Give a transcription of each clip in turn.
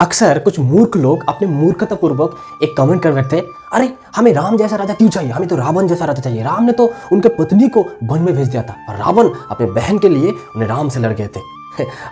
अक्सर कुछ मूर्ख लोग अपने मूर्खतापूर्वक एक कमेंट कर बैठते हैं, अरे हमें राम जैसा राजा क्यों चाहिए, हमें तो रावण जैसा राजा चाहिए। राम ने तो उनके पत्नी को वन में भेज दिया था और रावण अपने बहन के लिए उन्हें राम से लड़ गए थे।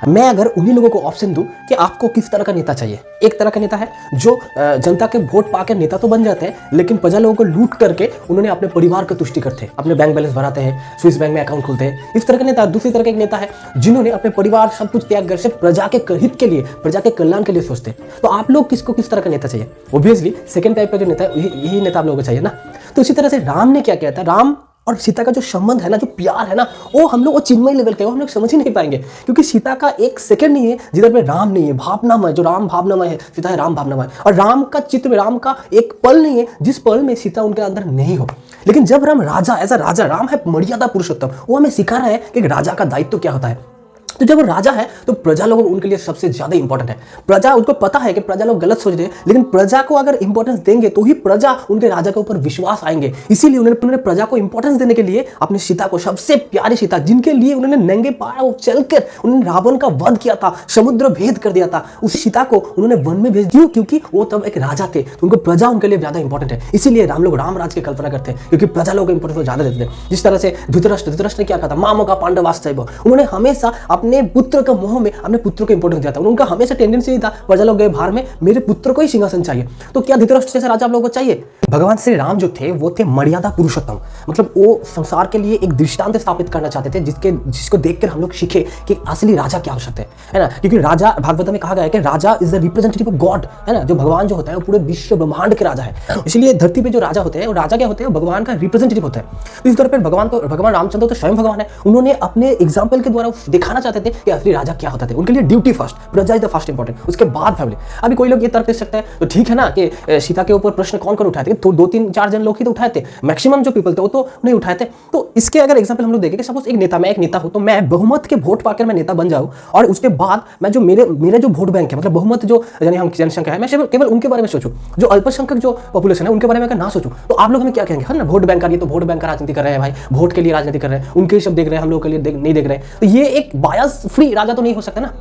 मैं अगर उन्हीं लोगों को ऑप्शन दूं कि आपको किस तरह का नेता चाहिए, एक तरह का नेता है जो जनता के वोट पाकर नेता तो बन जाते हैं, लेकिन प्रजा लोगों को लूट करके उन्होंने अपने परिवार को तुष्टि करते हैं, अपने बैंक बैलेंस भराते हैं, स्विस बैंक में अकाउंट खोलते हैं। इस तरह का नेता। दूसरी तरह का एक नेता है जिन्होंने अपने परिवार सब कुछ त्याग कर सिर्फ प्रजा के हित के लिए, प्रजा के कल्याण के लिए सोचते हैं। तो आप लोग किसको किस तरह का नेता चाहिए? ऑब्वियसली सेकंड टाइप का जो नेता है यही नेता आप लोगों को चाहिए ना। तो इसी तरह से राम ने क्या किया था, राम और सीता का जो संबंध है ना, जो प्यार है ना, वो हम लोग वो चिन्मय लेवल का है, वो हम लोग समझ ही नहीं पाएंगे, क्योंकि सीता का एक सेकंड नहीं है जिधर में राम नहीं है। भावनामय, जो राम भावनामय है, सीता है राम भावनामय। और राम का चित्र में, राम का एक पल नहीं है जिस पल में सीता उनके अंदर नहीं हो। लेकिन जब राम राजा, ऐसा राजा, राम है मर्यादा पुरुषोत्तम, वो हमें सिखा रहा है कि एक राजा का दायित्व क्या होता है। तो जब वो राजा है तो प्रजा लोग उनके लिए सबसे ज्यादा इंपॉर्टेंट है। प्रजा, उनको पता है कि प्रजा लोग गलत सोच रहे हैं, लेकिन प्रजा को अगर इंपॉर्टेंस देंगे तो ही प्रजा उनके राजा के ऊपर विश्वास आएंगे। इसीलिए उन्होंने प्रजा को इंपॉर्टेंस देने के लिए अपनी सीता को, सबसे प्यारी सीता, जिनके लिए उन्होंने नंगे पांव चलकर उन्होंने रावण का वध किया था, समुद्र भेद कर दिया था, उस सीता को उन्होंने वन में भेज दिया, क्योंकि वो तब एक राजा थे, तो उनको प्रजा उनके लिए ज्यादा इंपॉर्टेंट है। इसीलिए राम लोग राम राज की कल्पना करते हैं, क्योंकि प्रजा लोग इंपॉर्टेंस ज्यादा देते हैं। जिस तरह से धृतराष्ट्र ने क्या कहा था, मामो का पांडवास्त्रैव, उन्होंने हमेशा अपने पुत्र का मोह में अपने पुत्र को इंपॉर्टेंस दिया था। उनका हमेशा टेंडेंसी था, प्रजा लोग गए बाहर में, मेरे पुत्र को ही सिंहासन चाहिए। तो क्या धृतराष्ट्र जैसे राजा आप लोगों को चाहिए? भगवान श्री राम जो थे वो थे मर्यादा पुरुषोत्तम, मतलब वो संसार के लिए एक दृष्टांत स्थापित करना चाहते थे, जिसको देखकर हम लोग सीखे कि असली राजा क्या हो सकते हैं, है ना। क्योंकि राजा, भागवत में कहा गया है कि raja is the representative of God, है ना। जो भगवान जो होता है वो पूरे विश्व ब्रह्मांड के राजा है। इसलिए धरती पे जो राजा होते हैं, वो राजा क्या होते हैं, भगवान का रिप्रेजेंटेटिव होता है। तो इस तौर पर भगवान रामचंद्र तो स्वयं भगवान है, उन्होंने अपने एग्जाम्पल के द्वारा दिखाना चाहते थे कि असली राजा क्या होता है। उनके लिए ड्यूटी फर्स्ट, प्रजा इज द फर्स्ट इंपॉर्टेंट, उसके बाद फैमिली। अभी कोई लोग ये तर्क दे सकता है, तो ठीक है ना, कि सीता के ऊपर प्रश्न कौन कौन उठाए थे? तो 2-3-4 जन लोग ही तो उठाए थे, मैक्सिमम जो पीपल थे वो तो नहीं उठाए थे। तो इसके अगर एग्जांपल हम लोग देखें कि सपोज मैं एक नेता हूं, तो मैं बहुमत के वोट पाकर मैं नेता बन जाऊं, और उसके बाद मैं जो मेरे जो वोट बैंक है, मतलब बहुमत जो यानी हम जनसंख्या है, मैं केवल उनके बारे में सोचूं। जो अल्पसंख्यक जो पॉपुलेशन है उनके बारे में अगर ना सोचूं, तो आप लोग हमें क्या कहेंगे, है ना, वोट बैंक का, ये तो वोट बैंक का राजनीति कर रहे हैं भाई, वोट के लिए राजनीति कर रहे हैं, उनके सब देख रहे हैं, हम लोग के लिए नहीं देख रहे हैं। तो ये एक बायस फ्री राजा तो नहीं हो सकता ना।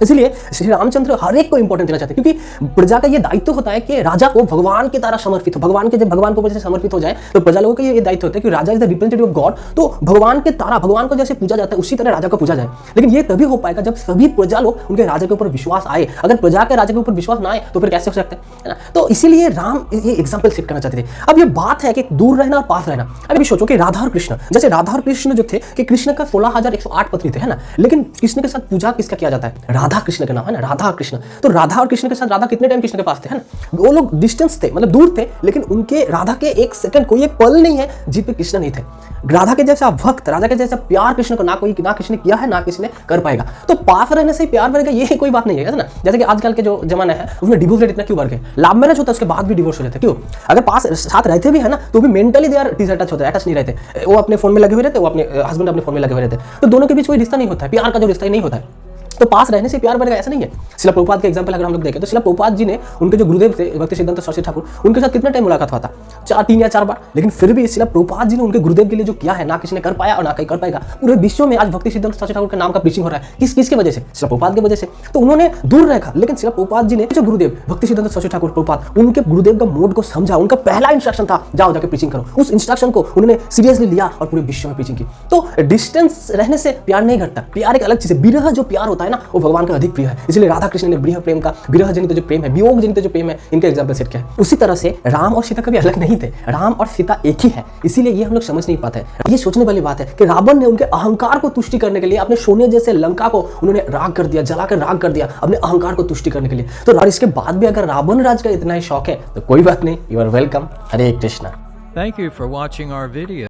इसलिए श्री रामचंद्र हर एक को इंपॉर्टेंस देना चाहते हैं, क्योंकि प्रजा का ये दायित्व होता है कि राजा को भगवान की तरह समर्पित हो। जब भगवान को वजह से समर्पित हो जाए तो प्रजा लोगों का ये दायित्व होता है कि raja is the representative of God, तो भगवान के तरह, भगवान को जैसे पूजा जाता है उसी तरह राजा को पूजा जाए। लेकिन ये तभी हो पाएगा जब सभी प्रजा लोग उनके राजा के ऊपर विश्वास आए। अगर प्रजा के राजा के ऊपर विश्वास ना आए तो फिर कैसे हो सकता है ना। तो इसीलिए राम ये एग्जाम्पल सेट करना चाहते थे। अब ये बात है कि दूर रहना और पास रहना। अभी सोचो कि राधा और कृष्ण, जैसे राधा और कृष्ण जो थे कि कृष्ण का 16,108 पत्नी थे, है ना, लेकिन कृष्ण के साथ पूजा किसका किया जाता है? राधा कृष्ण का नाम है ना, राधा और कृष्ण। तो राधा और कृष्ण के साथ, राधा कितने टाइम कृष्ण के पास थे, है ना, वो लोग डिस्टेंस थे, मतलब दूर थे, लेकिन उनके राधा के एक सेकंड, कोई एक पल नहीं है जिस पे कृष्ण नहीं थे। राधा के जैसा भक्त, राधा के जैसा प्यार कृष्ण को ना किसी ने किया है, ना किसी ने कर पाएगा। तो पास रहने से प्यार बढ़ेगा, ये कोई बात नहीं है ना। जैसे कि आजकल के जो जमाना है उसमें डिवोर्स रेट इतना क्यों बढ़ गया? लव मैरिज होता है, उसके बाद भी डिवोर्स हो जाता है, क्यों? अगर पास साथ रहते भी है ना, तो भी मेंटली दे आर डिसअटैच होते हैं, अटैच नहीं रहते। वो अपने फोन में लगे हुए रहते, वो अपने हस्बैंड अपने फोन में लगे हुए रहते, तो दोनों के बीच कोई रिश्ता नहीं होता है, प्यार का जो रिश्ता नहीं होता है। तो पास रहने से प्यार बढ़ेगा, ऐसा नहीं है। शिला प्रभुपाद का एग्जांपल अगर हम लोग देखें, तो शिला प्रभुपाद जी ने, उनके जो गुरुदेव थे भक्ति सिद्धांत सरस्वती ठाकुर, उनके साथ कितना टाइम मुलाकात हुआ था? 3 या 4 बार। लेकिन फिर भी शिला प्रभुपाद जी ने उनके गुरुदेव के लिए जो किया है, ना किसी ने कर पाया और ना कहीं कर पाएगा। पूरे विश्व में आज भक्ति सिद्धांत सरस्वती ठाकुर के नाम का प्रीचिंग हो रहा है, किसकी वजह से? शिला प्रभुपाद की वजह से। तो उन्होंने दूर रखा, लेकिन शिला प्रभुपाद जी ने जो गुरुदेव भक्ति सिद्धांत सरस्वती ठाकुर प्रभुपाद, उनके गुरुदेव का मोड को समझा। उनका पहला इंस्ट्रक्शन था, जाओ जाके प्रीचिंग करो। उस इंस्ट्रक्शन को उन्होंने सीरियसली लिया और पूरे विश्व में प्रीचिंग की। तो डिस्टेंस रहने से प्यार नहीं घटता, प्यार एक अलग चीज है। विरह जो प्यार होता है ना, वो भगवान का अधिक प्रिय है। इसलिए राधा कृष्ण ने विरह जनित जो प्रेम है, वियोग जनित जो प्रेम है, इनका एग्जांपल सेट किया है। उसी तरह से राम और सीता कभी अलग नहीं थे, राम और सीता एक ही है। इसीलिए ये हम लोग समझ नहीं पाते। ये सोचने वाली बात है कि रावण ने उनके अहंकार को तुष्टि करने के लिए अपने सोने जैसे लंका को उन्होंने राग कर दिया, जलाकर राग कर दिया, अपने अहंकार को तुष्टि करने के लिए। तो और इसके बाद भी अगर रावण राज का इतना ही शौक है तो कोई बात नहीं, you are welcome. Hare Krishna. Thank you for watching our video.